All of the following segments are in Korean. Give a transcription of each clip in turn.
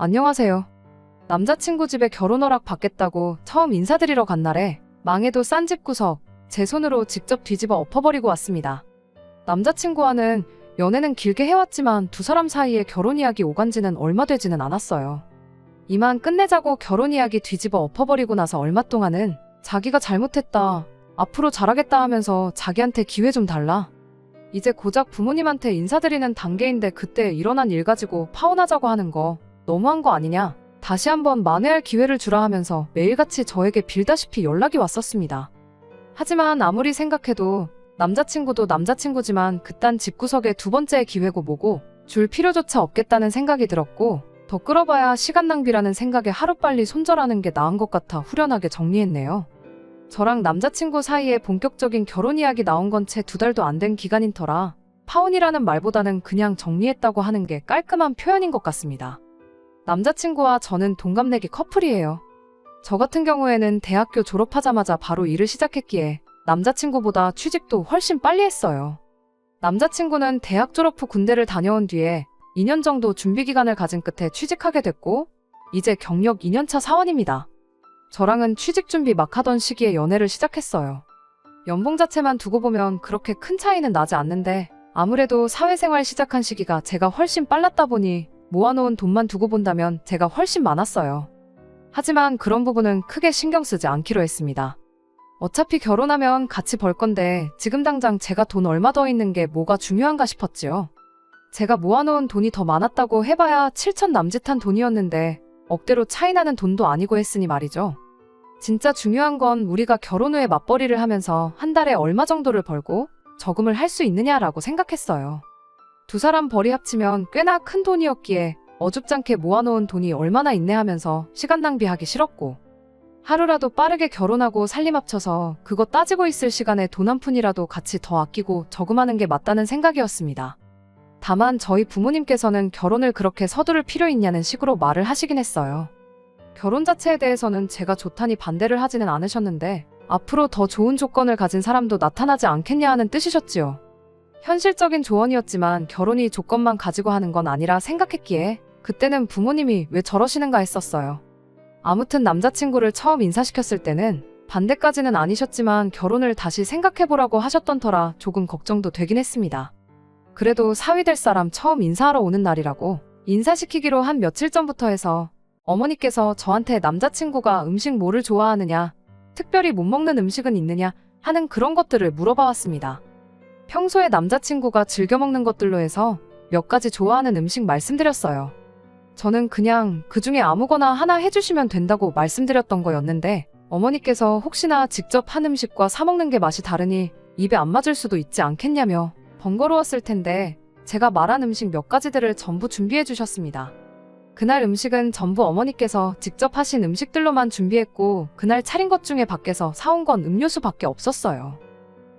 안녕하세요. 남자친구 집에 결혼 허락 받겠다고 처음 인사드리러 간 날에 망해도 싼 집 구석 제 손으로 직접 뒤집어 엎어버리고 왔습니다. 남자친구와는 연애는 길게 해왔지만 두 사람 사이에 결혼 이야기 오간 지는 얼마 되지는 않았어요. 이만 끝내자고 결혼 이야기 뒤집어 엎어버리고 나서 얼마 동안은 자기가 잘못했다, 앞으로 잘하겠다 하면서 자기한테 기회 좀 달라. 이제 고작 부모님한테 인사드리는 단계인데 그때 일어난 일 가지고 파혼하자고 하는 거 너무한 거 아니냐? 다시 한번 만회할 기회를 주라 하면서 매일같이 저에게 빌다시피 연락이 왔었습니다. 하지만 아무리 생각해도 남자친구도 남자친구지만 그딴 집구석의 두 번째 기회고 뭐고 줄 필요조차 없겠다는 생각이 들었고, 더 끌어봐야 시간 낭비라는 생각에 하루빨리 손절하는 게 나은 것 같아 후련하게 정리했네요. 저랑 남자친구 사이에 본격적인 결혼 이야기 나온 건 채 2달도 안 된 기간인 터라 파혼이라는 말보다는 그냥 정리했다고 하는 게 깔끔한 표현인 것 같습니다. 남자친구와 저는 동갑내기 커플이에요. 저 같은 경우에는 대학교 졸업하자마자 바로 일을 시작했기에 남자친구보다 취직도 훨씬 빨리 했어요. 남자친구는 대학 졸업 후 군대를 다녀온 뒤에 2년 정도 준비기간을 가진 끝에 취직하게 됐고, 이제 경력 2년차 사원입니다. 저랑은 취직 준비 막 하던 시기에 연애를 시작했어요. 연봉 자체만 두고 보면 그렇게 큰 차이는 나지 않는데 아무래도 사회생활 시작한 시기가 제가 훨씬 빨랐다 보니 모아놓은 돈만 두고 본다면 제가 훨씬 많았어요. 하지만 그런 부분은 크게 신경 쓰지 않기로 했습니다. 어차피 결혼하면 같이 벌 건데 지금 당장 제가 돈 얼마 더 있는 게 뭐가 중요한가 싶었지요. 제가 모아놓은 돈이 더 많았다고 해봐야 7천 남짓한 돈이었는데 억대로 차이나는 돈도 아니고 했으니 말이죠. 진짜 중요한 건 우리가 결혼 후에 맞벌이를 하면서 한 달에 얼마 정도를 벌고 저금을 할 수 있느냐라고 생각했어요. 두 사람 벌이 합치면 꽤나 큰 돈이었기에 어줍잖게 모아놓은 돈이 얼마나 있네 하면서 시간 낭비하기 싫었고, 하루라도 빠르게 결혼하고 살림 합쳐서 그거 따지고 있을 시간에 돈 한 푼이라도 같이 더 아끼고 저금하는 게 맞다는 생각이었습니다. 다만 저희 부모님께서는 결혼을 그렇게 서두를 필요 있냐는 식으로 말을 하시긴 했어요. 결혼 자체에 대해서는 제가 좋다니 반대를 하지는 않으셨는데 앞으로 더 좋은 조건을 가진 사람도 나타나지 않겠냐 하는 뜻이셨지요. 현실적인 조언이었지만 결혼이 조건만 가지고 하는 건 아니라 생각했기에 그때는 부모님이 왜 저러시는가 했었어요. 아무튼 남자친구를 처음 인사시켰을 때는 반대까지는 아니셨지만 결혼을 다시 생각해보라고 하셨던 터라 조금 걱정도 되긴 했습니다. 그래도 사위 될 사람 처음 인사하러 오는 날이라고 인사시키기로 한 며칠 전부터 해서 어머니께서 저한테 남자친구가 음식 뭐를 좋아하느냐, 특별히 못 먹는 음식은 있느냐 하는 그런 것들을 물어봐 왔습니다. 평소에 남자친구가 즐겨 먹는 것들로 해서 몇 가지 좋아하는 음식 말씀드렸어요. 저는 그냥 그 중에 아무거나 하나 해주시면 된다고 말씀드렸던 거였는데 어머니께서 혹시나 직접 한 음식과 사 먹는 게 맛이 다르니 입에 안 맞을 수도 있지 않겠냐며 번거로웠을 텐데 제가 말한 음식 몇 가지들을 전부 준비해 주셨습니다. 그날 음식은 전부 어머니께서 직접 하신 음식들로만 준비했고 그날 차린 것 중에 밖에서 사온 건 음료수밖에 없었어요.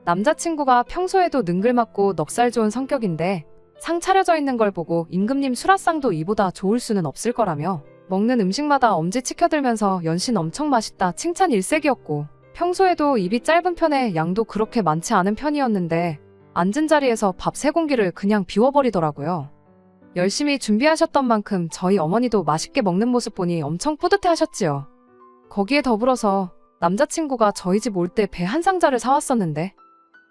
남자친구가 평소에도 능글맞고 넉살 좋은 성격인데 상 차려져 있는 걸 보고 임금님 수라상도 이보다 좋을 수는 없을 거라며 먹는 음식마다 엄지 치켜들면서 연신 엄청 맛있다 칭찬 일색이었고, 평소에도 입이 짧은 편에 양도 그렇게 많지 않은 편이었는데 앉은 자리에서 밥 3공기를 그냥 비워버리더라고요. 열심히 준비하셨던 만큼 저희 어머니도 맛있게 먹는 모습 보니 엄청 뿌듯해 하셨지요. 거기에 더불어서 남자친구가 저희 집 올 때 배 한 상자를 사왔었는데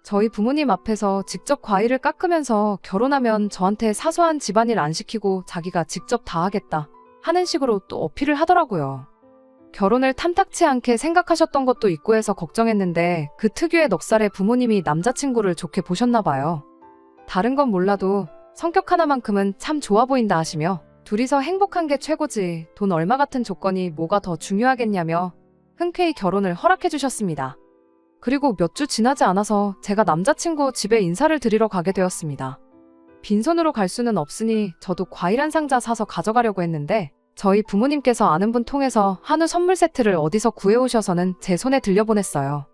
저희 부모님 앞에서 직접 과일을 깎으면서 결혼하면 저한테 사소한 집안일 안 시키고 자기가 직접 다 하겠다 하는 식으로 또 어필을 하더라고요. 결혼을 탐탁치 않게 생각하셨던 것도 있고 해서 걱정했는데 그 특유의 넉살에 부모님이 남자친구를 좋게 보셨나 봐요. 다른 건 몰라도 성격 하나만큼은 참 좋아 보인다 하시며 둘이서 행복한 게 최고지 돈 얼마 같은 조건이 뭐가 더 중요하겠냐며 흔쾌히 결혼을 허락해 주셨습니다. 그리고 몇 주 지나지 않아서 제가 남자친구 집에 인사를 드리러 가게 되었습니다. 빈손으로 갈 수는 없으니 저도 과일 한 상자 사서 가져가려고 했는데 저희 부모님께서 아는 분 통해서 한우 선물 세트를 어디서 구해오셔서는 제 손에 들려보냈어요.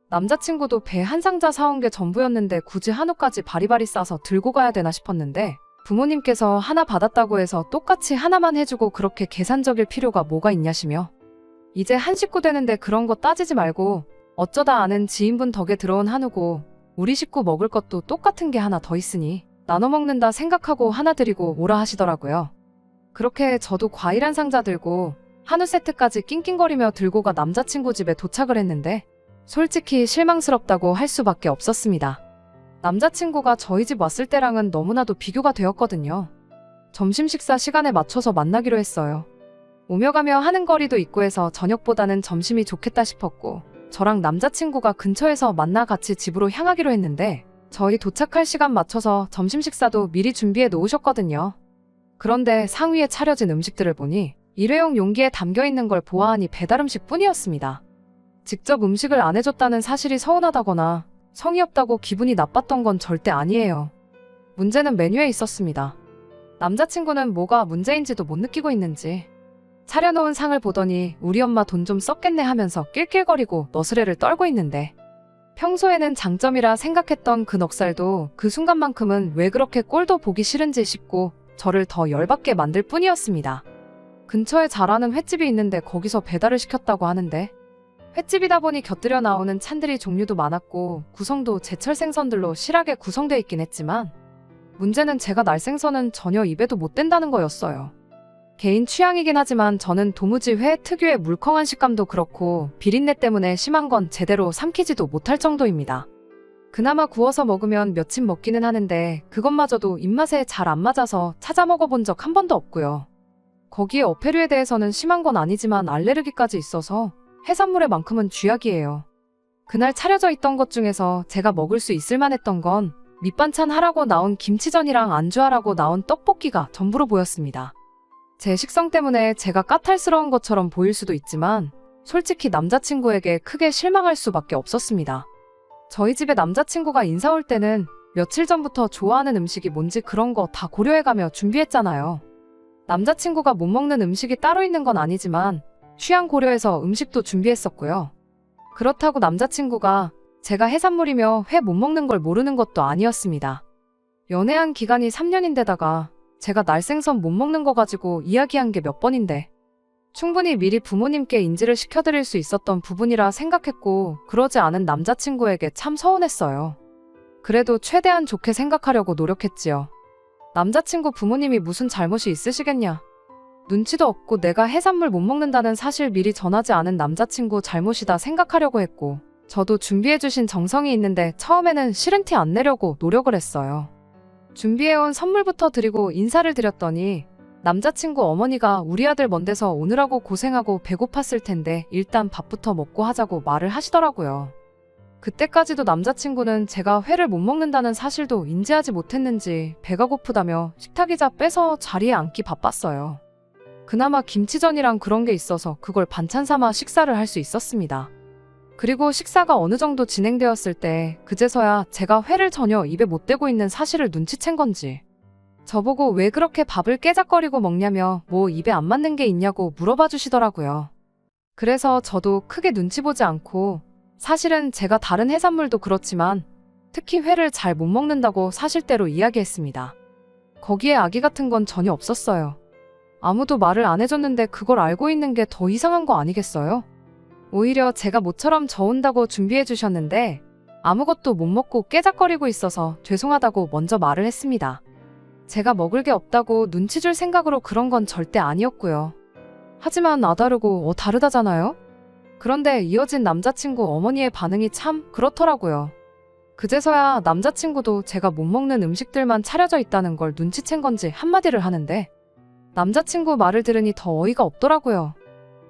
남자친구도 배 한 상자 사온 게 전부였는데 굳이 한우까지 바리바리 싸서 들고 가야 되나 싶었는데 부모님께서 하나 받았다고 해서 똑같이 하나만 해주고 그렇게 계산적일 필요가 뭐가 있냐시며 이제 한 식구 되는데 그런 거 따지지 말고 어쩌다 아는 지인분 덕에 들어온 한우고 우리 식구 먹을 것도 똑같은 게 하나 더 있으니 나눠 먹는다 생각하고 하나 드리고 오라 하시더라고요. 그렇게 저도 과일 한 상자 들고 한우 세트까지 낑낑거리며 들고 가 남자친구 집에 도착을 했는데 솔직히 실망스럽다고 할 수밖에 없었습니다. 남자친구가 저희 집 왔을 때랑은 너무나도 비교가 되었거든요. 점심 식사 시간에 맞춰서 만나기로 했어요. 오며 가며 하는 거리도 있고 해서 저녁보다는 점심이 좋겠다 싶었고 저랑 남자친구가 근처에서 만나 같이 집으로 향하기로 했는데 저희 도착할 시간 맞춰서 점심 식사도 미리 준비해 놓으셨거든요. 그런데 상위에 차려진 음식들을 보니 일회용 용기에 담겨 있는 걸 보아하니 배달 음식 뿐이었습니다. 직접 음식을 안 해줬다는 사실이 서운하다거나 성의 없다고 기분이 나빴던 건 절대 아니에요. 문제는 메뉴에 있었습니다. 남자친구는 뭐가 문제인지도 못 느끼고 있는지 차려놓은 상을 보더니 우리 엄마 돈 좀 썼겠네 하면서 낄낄거리고 너스레를 떨고 있는데 평소에는 장점이라 생각했던 그 넉살도 그 순간만큼은 왜 그렇게 꼴도 보기 싫은지 싶고 저를 더 열받게 만들 뿐이었습니다. 근처에 잘 아는 횟집이 있는데 거기서 배달을 시켰다고 하는데 횟집이다 보니 곁들여 나오는 찬들이 종류도 많았고 구성도 제철 생선들로 실하게 구성되어 있긴 했지만 문제는 제가 날 생선은 전혀 입에도 못 댄다는 거였어요. 개인 취향이긴 하지만 저는 도무지 회 특유의 물컹한 식감도 그렇고 비린내 때문에 심한 건 제대로 삼키지도 못할 정도입니다. 그나마 구워서 먹으면 며칠 먹기는 하는데 그것마저도 입맛에 잘 안 맞아서 찾아 먹어본 적 한 번도 없고요. 거기에 어패류에 대해서는 심한 건 아니지만 알레르기까지 있어서 해산물의 만큼은 쥐약이에요. 그날 차려져 있던 것 중에서 제가 먹을 수 있을 만했던 건 밑반찬 하라고 나온 김치전이랑 안주하라고 나온 떡볶이가 전부로 보였습니다. 제 식성 때문에 제가 까탈스러운 것처럼 보일 수도 있지만 솔직히 남자친구에게 크게 실망할 수밖에 없었습니다. 저희 집에 남자친구가 인사 올 때는 며칠 전부터 좋아하는 음식이 뭔지 그런 거 다 고려해가며 준비했잖아요. 남자친구가 못 먹는 음식이 따로 있는 건 아니지만 취향 고려해서 음식도 준비했었고요. 그렇다고 남자친구가 제가 해산물이며 회 못 먹는 걸 모르는 것도 아니었습니다. 연애한 기간이 3년인데다가 제가 날생선 못 먹는 거 가지고 이야기한 게 몇 번인데 충분히 미리 부모님께 인지를 시켜드릴 수 있었던 부분이라 생각했고 그러지 않은 남자친구에게 참 서운했어요. 그래도 최대한 좋게 생각하려고 노력했지요. 남자친구 부모님이 무슨 잘못이 있으시겠냐. 눈치도 없고 내가 해산물 못 먹는다는 사실 미리 전하지 않은 남자친구 잘못이다 생각하려고 했고 저도 준비해주신 정성이 있는데 처음에는 싫은 티 안 내려고 노력을 했어요. 준비해온 선물부터 드리고 인사를 드렸더니 남자친구 어머니가 우리 아들 먼 데서 오느라고 고생하고 배고팠을 텐데 일단 밥부터 먹고 하자고 말을 하시더라고요. 그때까지도 남자친구는 제가 회를 못 먹는다는 사실도 인지하지 못했는지 배가 고프다며 식탁의자 빼서 자리에 앉기 바빴어요. 그나마 김치전이랑 그런 게 있어서 그걸 반찬 삼아 식사를 할 수 있었습니다. 그리고 식사가 어느 정도 진행되었을 때 그제서야 제가 회를 전혀 입에 못 대고 있는 사실을 눈치챈 건지 저보고 왜 그렇게 밥을 깨작거리고 먹냐며 뭐 입에 안 맞는 게 있냐고 물어봐 주시더라고요. 그래서 저도 크게 눈치 보지 않고 사실은 제가 다른 해산물도 그렇지만 특히 회를 잘 못 먹는다고 사실대로 이야기했습니다. 거기에 악의 같은 건 전혀 없었어요. 아무도 말을 안 해줬는데 그걸 알고 있는 게 더 이상한 거 아니겠어요? 오히려 제가 모처럼 저 온다고 준비해 주셨는데 아무것도 못 먹고 깨작거리고 있어서 죄송하다고 먼저 말을 했습니다. 제가 먹을 게 없다고 눈치 줄 생각으로 그런 건 절대 아니었고요. 하지만 나 다르고 다르다잖아요? 그런데 이어진 남자친구 어머니의 반응이 참 그렇더라고요. 그제서야 남자친구도 제가 못 먹는 음식들만 차려져 있다는 걸 눈치챈 건지 한마디를 하는데 남자친구 말을 들으니 더 어이가 없더라고요.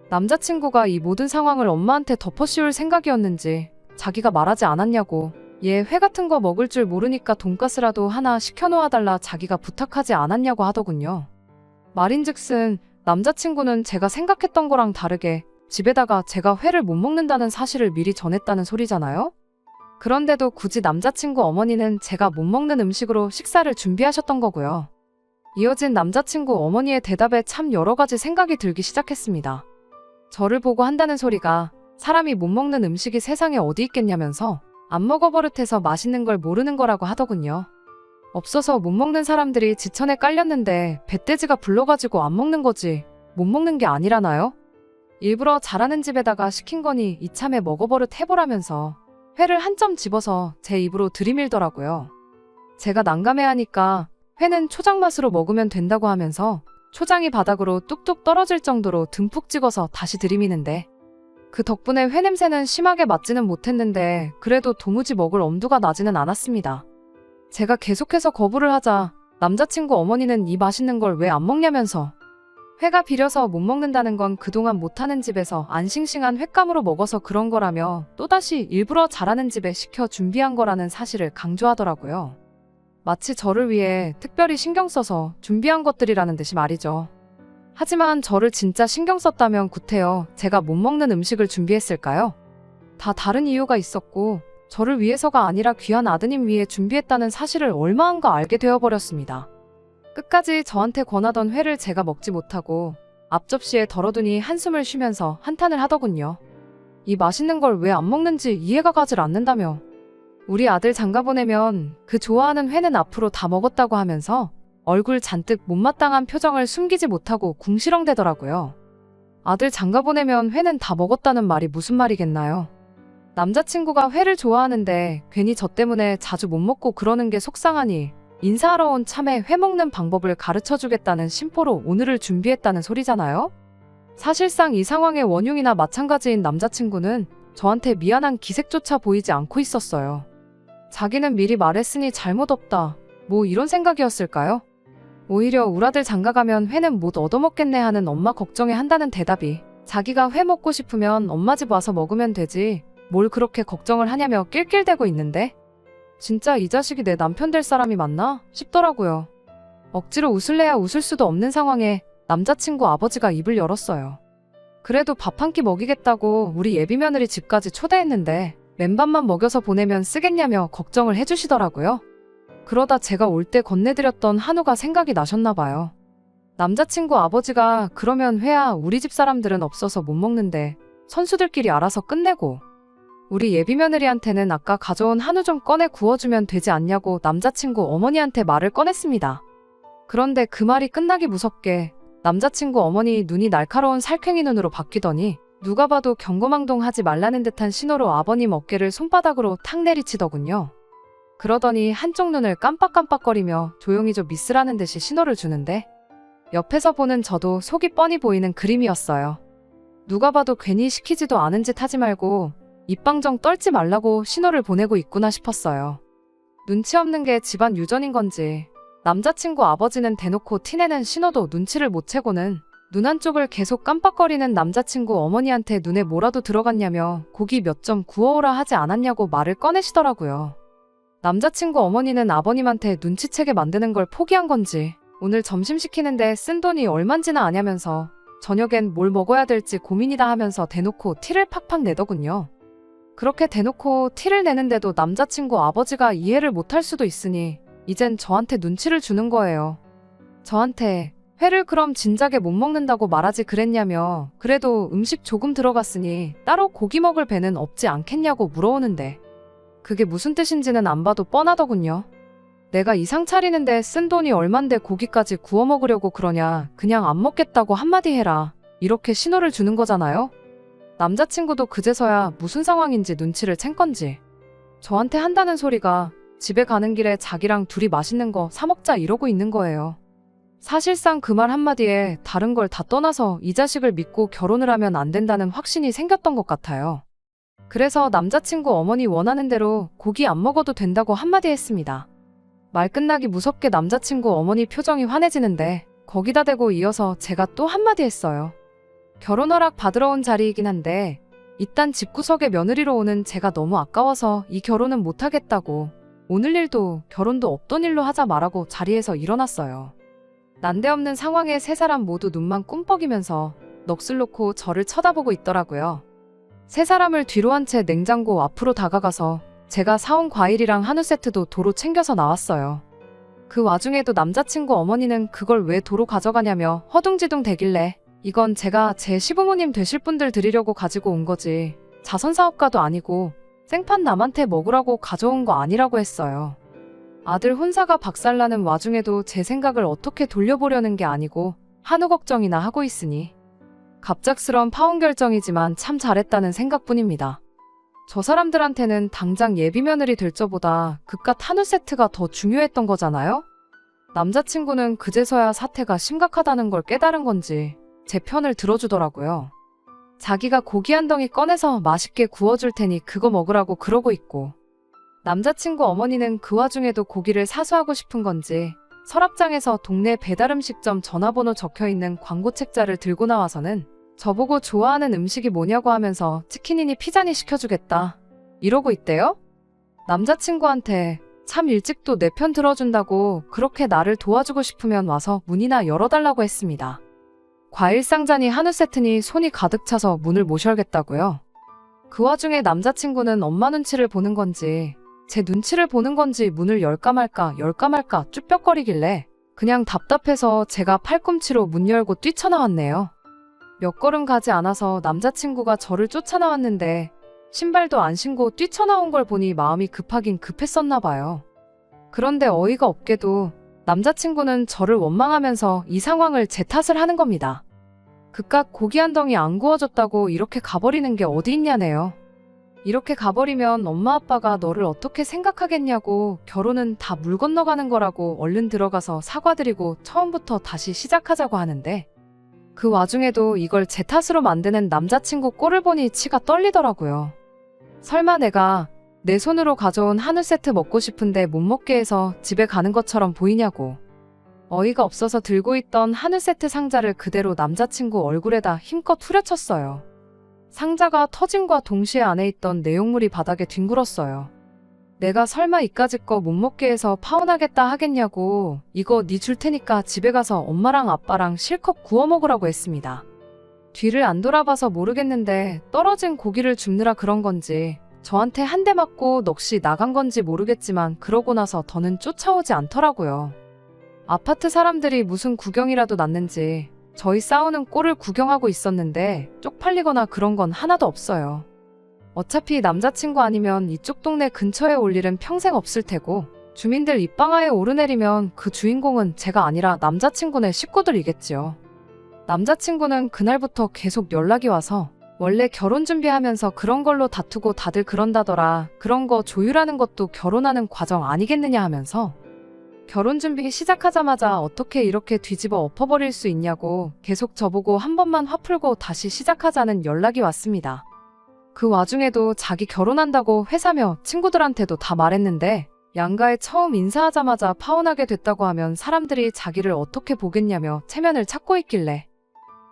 남자친구가 이 모든 상황을 엄마한테 덮어씌울 생각이었는지 자기가 말하지 않았냐고 얘 회 같은 거 먹을 줄 모르니까 돈가스라도 하나 시켜놓아달라 자기가 부탁하지 않았냐고 하더군요. 말인즉슨 남자친구는 제가 생각했던 거랑 다르게 집에다가 제가 회를 못 먹는다는 사실을 미리 전했다는 소리잖아요? 그런데도 굳이 남자친구 어머니는 제가 못 먹는 음식으로 식사를 준비하셨던 거고요. 이어진 남자친구 어머니의 대답에 참 여러 가지 생각이 들기 시작했습니다. 저를 보고 한다는 소리가 사람이 못 먹는 음식이 세상에 어디 있겠냐면서 안 먹어버릇해서 맛있는 걸 모르는 거라고 하더군요. 없어서 못 먹는 사람들이 지천에 깔렸는데 뱃돼지가 불러가지고 안 먹는 거지 못 먹는 게 아니라나요? 일부러 잘하는 집에다가 시킨 거니 이참에 먹어버릇 해보라면서 회를 한 점 집어서 제 입으로 들이밀더라고요. 제가 난감해하니까 회는 초장 맛으로 먹으면 된다고 하면서 초장이 바닥으로 뚝뚝 떨어질 정도로 듬뿍 찍어서 다시 들이미는데 그 덕분에 회 냄새는 심하게 맡지는 못했는데 그래도 도무지 먹을 엄두가 나지는 않았습니다. 제가 계속해서 거부를 하자 남자친구 어머니는 이 맛있는 걸 왜 안 먹냐면서 회가 비려서 못 먹는다는 건 그동안 못하는 집에서 안 싱싱한 횟감으로 먹어서 그런 거라며 또다시 일부러 잘하는 집에 시켜 준비한 거라는 사실을 강조하더라고요. 마치 저를 위해 특별히 신경 써서 준비한 것들이라는 듯이 말이죠. 하지만 저를 진짜 신경 썼다면 구태여 제가 못 먹는 음식을 준비했을까요? 다 다른 이유가 있었고 저를 위해서가 아니라 귀한 아드님 위해 준비했다는 사실을 얼마안가 알게 되어버렸습니다. 끝까지 저한테 권하던 회를 제가 먹지 못하고 앞접시에 덜어두니 한숨을 쉬면서 한탄을 하더군요. 이 맛있는 걸 왜 안 먹는지 이해가 가질 않는다며. 우리 아들 장가보내면 그 좋아하는 회는 앞으로 다 먹었다고 하면서 얼굴 잔뜩 못마땅한 표정을 숨기지 못하고 궁시렁대더라고요. 아들 장가보내면 회는 다 먹었다는 말이 무슨 말이겠나요? 남자친구가 회를 좋아하는데 괜히 저 때문에 자주 못 먹고 그러는 게 속상하니 인사하러 온 참에 회 먹는 방법을 가르쳐주겠다는 심포로 오늘을 준비했다는 소리잖아요? 사실상 이 상황의 원흉이나 마찬가지인 남자친구는 저한테 미안한 기색조차 보이지 않고 있었어요. 자기는 미리 말했으니 잘못 없다. 뭐 이런 생각이었을까요? 오히려 우라들 장가가면 회는 못 얻어먹겠네 하는 엄마 걱정에 한다는 대답이 자기가 회 먹고 싶으면 엄마 집 와서 먹으면 되지 뭘 그렇게 걱정을 하냐며 낄낄대고 있는데 진짜 이 자식이 내 남편 될 사람이 맞나 싶더라고요. 억지로 웃을래야 웃을 수도 없는 상황에 남자친구 아버지가 입을 열었어요. 그래도 밥 한 끼 먹이겠다고 우리 예비 며느리 집까지 초대했는데 맨밥만 먹여서 보내면 쓰겠냐며 걱정을 해주시더라고요. 그러다 제가 올 때 건네드렸던 한우가 생각이 나셨나 봐요. 남자친구 아버지가 그러면 회야 우리 집 사람들은 없어서 못 먹는데 선수들끼리 알아서 끝내고 우리 예비 며느리한테는 아까 가져온 한우 좀 꺼내 구워주면 되지 않냐고 남자친구 어머니한테 말을 꺼냈습니다. 그런데 그 말이 끝나기 무섭게 남자친구 어머니 눈이 날카로운 살쾡이 눈으로 바뀌더니 누가 봐도 경거망동하지 말라는 듯한 신호로 아버님 어깨를 손바닥으로 탁 내리치더군요. 그러더니 한쪽 눈을 깜빡깜빡거리며 조용히 좀 미스라는 듯이 신호를 주는데 옆에서 보는 저도 속이 뻔히 보이는 그림이었어요. 누가 봐도 괜히 시키지도 않은 짓 하지 말고 입방정 떨지 말라고 신호를 보내고 있구나 싶었어요. 눈치 없는 게 집안 유전인 건지 남자친구 아버지는 대놓고 티내는 신호도 눈치를 못 채고는 눈 한쪽을 계속 깜빡거리는 남자친구 어머니한테 눈에 뭐라도 들어갔냐며 고기 몇 점 구워오라 하지 않았냐고 말을 꺼내시더라고요. 남자친구 어머니는 아버님한테 눈치채게 만드는 걸 포기한 건지 오늘 점심 시키는데 쓴 돈이 얼만지나 아냐면서 저녁엔 뭘 먹어야 될지 고민이다 하면서 대놓고 티를 팍팍 내더군요. 그렇게 대놓고 티를 내는데도 남자친구 아버지가 이해를 못할 수도 있으니 이젠 저한테 눈치를 주는 거예요. 저한테 회를 그럼 진작에 못 먹는다고 말하지 그랬냐며 그래도 음식 조금 들어갔으니 따로 고기 먹을 배는 없지 않겠냐고 물어오는데 그게 무슨 뜻인지는 안 봐도 뻔하더군요. 내가 이상 차리는데 쓴 돈이 얼만데 고기까지 구워 먹으려고 그러냐 그냥 안 먹겠다고 한마디 해라 이렇게 신호를 주는 거잖아요. 남자친구도 그제서야 무슨 상황인지 눈치를 챈 건지 저한테 한다는 소리가 집에 가는 길에 자기랑 둘이 맛있는 거 사 먹자 이러고 있는 거예요. 사실상 그 말 한마디에 다른 걸 다 떠나서 이 자식을 믿고 결혼을 하면 안 된다는 확신이 생겼던 것 같아요. 그래서 남자친구 어머니 원하는 대로 고기 안 먹어도 된다고 한마디 했습니다. 말 끝나기 무섭게 남자친구 어머니 표정이 환해지는데 거기다 대고 이어서 제가 또 한마디 했어요. 결혼 허락 받으러 온 자리이긴 한데 일단 집구석에 며느리로 오는 제가 너무 아까워서 이 결혼은 못하겠다고 오늘 일도 결혼도 없던 일로 하자 말하고 자리에서 일어났어요. 난데없는 상황에 세 사람 모두 눈만 꿈뻑이면서 넋을 놓고 저를 쳐다보고 있더라고요. 세 사람을 뒤로 한 채 냉장고 앞으로 다가가서 제가 사온 과일이랑 한우 세트도 도로 챙겨서 나왔어요. 그 와중에도 남자친구 어머니는 그걸 왜 도로 가져가냐며 허둥지둥 대길래 이건 제가 제 시부모님 되실 분들 드리려고 가지고 온 거지 자선사업가도 아니고 생판 남한테 먹으라고 가져온 거 아니라고 했어요. 아들 혼사가 박살나는 와중에도 제 생각을 어떻게 돌려보려는 게 아니고 한우 걱정이나 하고 있으니 갑작스러운 파혼 결정이지만 참 잘했다는 생각뿐입니다. 저 사람들한테는 당장 예비 며느리 될 저보다 그깟 한우 세트가 더 중요했던 거잖아요? 남자친구는 그제서야 사태가 심각하다는 걸 깨달은 건지 제 편을 들어주더라고요. 자기가 고기 한 덩이 꺼내서 맛있게 구워줄 테니 그거 먹으라고 그러고 있고, 남자친구 어머니는 그 와중에도 고기를 사수하고 싶은 건지 서랍장에서 동네 배달음식점 전화번호 적혀있는 광고 책자를 들고 나와서는 저보고 좋아하는 음식이 뭐냐고 하면서 치킨이니 피자니 시켜주겠다 이러고 있대요? 남자친구한테 참 일찍도 내 편 들어준다고 그렇게 나를 도와주고 싶으면 와서 문이나 열어달라고 했습니다. 과일 상자니 한우 세트니 손이 가득 차서 문을 못 열겠다고요. 그 와중에 남자친구는 엄마 눈치를 보는 건지 제 눈치를 보는 건지 문을 열까 말까 쭈뼛거리길래 그냥 답답해서 제가 팔꿈치로 문 열고 뛰쳐나왔네요. 몇 걸음 가지 않아서 남자친구가 저를 쫓아나왔는데 신발도 안 신고 뛰쳐나온 걸 보니 마음이 급하긴 급했었나 봐요. 그런데 어이가 없게도 남자친구는 저를 원망하면서 이 상황을 제 탓을 하는 겁니다. 그깟 고기 한 덩이 안 구워줬다고 이렇게 가버리는 게 어디 있냐네요. 이렇게 가버리면 엄마 아빠가 너를 어떻게 생각하겠냐고, 결혼은 다 물 건너가는 거라고 얼른 들어가서 사과드리고 처음부터 다시 시작하자고 하는데, 그 와중에도 이걸 제 탓으로 만드는 남자친구 꼴을 보니 치가 떨리더라고요. 설마 내가 내 손으로 가져온 한우 세트 먹고 싶은데 못 먹게 해서 집에 가는 것처럼 보이냐고. 어이가 없어서 들고 있던 한우 세트 상자를 그대로 남자친구 얼굴에다 힘껏 후려쳤어요. 상자가 터짐과 동시에 안에 있던 내용물이 바닥에 뒹굴었어요. 내가 설마 이까짓 거 못 먹게 해서 파혼하겠다 하겠냐고, 이거 니 줄 테니까 집에 가서 엄마랑 아빠랑 실컷 구워 먹으라고 했습니다. 뒤를 안 돌아봐서 모르겠는데 떨어진 고기를 줍느라 그런 건지 저한테 한 대 맞고 넋이 나간 건지 모르겠지만 그러고 나서 더는 쫓아오지 않더라고요. 아파트 사람들이 무슨 구경이라도 났는지 저희 싸우는 꼴을 구경하고 있었는데 쪽팔리거나 그런 건 하나도 없어요. 어차피 남자친구 아니면 이쪽 동네 근처에 올 일은 평생 없을 테고, 주민들 입방아에 오르내리면 그 주인공은 제가 아니라 남자친구네 식구들이겠지요. 남자친구는 그날부터 계속 연락이 와서 원래 결혼 준비하면서 그런 걸로 다투고 다들 그런다더라, 그런 거 조율하는 것도 결혼하는 과정 아니겠느냐 하면서 결혼 준비 시작하자마자 어떻게 이렇게 뒤집어 엎어버릴 수 있냐고 계속 저보고 한 번만 화 풀고 다시 시작하자는 연락이 왔습니다. 그 와중에도 자기 결혼한다고 회사며 친구들한테도 다 말했는데 양가에 처음 인사하자마자 파혼하게 됐다고 하면 사람들이 자기를 어떻게 보겠냐며 체면을 찾고 있길래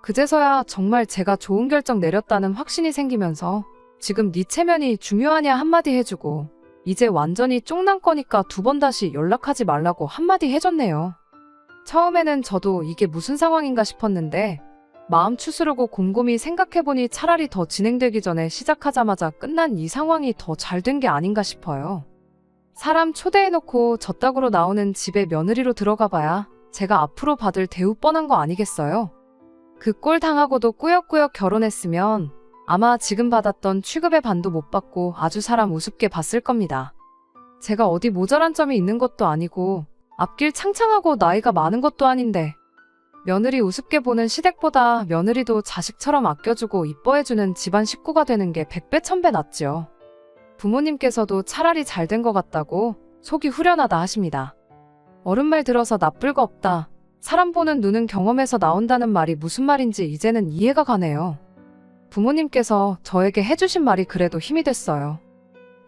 그제서야 정말 제가 좋은 결정 내렸다는 확신이 생기면서 지금 네 체면이 중요하냐 한마디 해주고 이제 완전히 쫑난 거니까 두 번 다시 연락하지 말라고 한마디 해줬네요. 처음에는 저도 이게 무슨 상황인가 싶었는데 마음 추스르고 곰곰이 생각해보니 차라리 더 진행되기 전에 시작하자마자 끝난 이 상황이 더 잘 된 게 아닌가 싶어요. 사람 초대해놓고 저따구로 나오는 집에 며느리로 들어가봐야 제가 앞으로 받을 대우 뻔한 거 아니겠어요? 그 꼴 당하고도 꾸역꾸역 결혼했으면 아마 지금 받았던 취급의 반도 못 받고 아주 사람 우습게 봤을 겁니다. 제가 어디 모자란 점이 있는 것도 아니고 앞길 창창하고 나이가 많은 것도 아닌데 며느리 우습게 보는 시댁보다 며느리도 자식처럼 아껴주고 이뻐해주는 집안 식구가 되는 게 100배 1000배 낫죠. 부모님께서도 차라리 잘 된 것 같다고 속이 후련하다 하십니다. 어른 말 들어서 나쁠 거 없다, 사람 보는 눈은 경험에서 나온다는 말이 무슨 말인지 이제는 이해가 가네요. 부모님께서 저에게 해주신 말이 그래도 힘이 됐어요.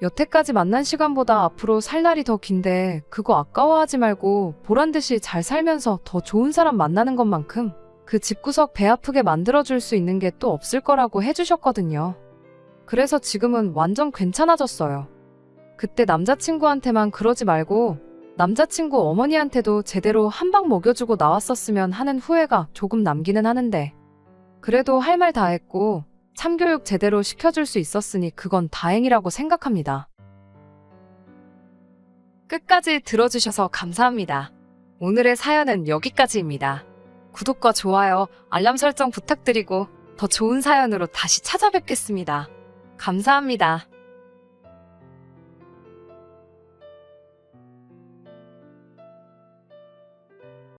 여태까지 만난 시간보다 앞으로 살 날이 더 긴데 그거 아까워하지 말고 보란듯이 잘 살면서 더 좋은 사람 만나는 것만큼 그 집구석 배 아프게 만들어줄 수 있는 게 또 없을 거라고 해주셨거든요. 그래서 지금은 완전 괜찮아졌어요. 그때 남자친구한테만 그러지 말고 남자친구 어머니한테도 제대로 한 방 먹여주고 나왔었으면 하는 후회가 조금 남기는 하는데 그래도 할 말 다 했고 참교육 제대로 시켜줄 수 있었으니 그건 다행이라고 생각합니다. 끝까지 들어주셔서 감사합니다. 오늘의 사연은 여기까지입니다. 구독과 좋아요, 알람 설정 부탁드리고 더 좋은 사연으로 다시 찾아뵙겠습니다. 감사합니다.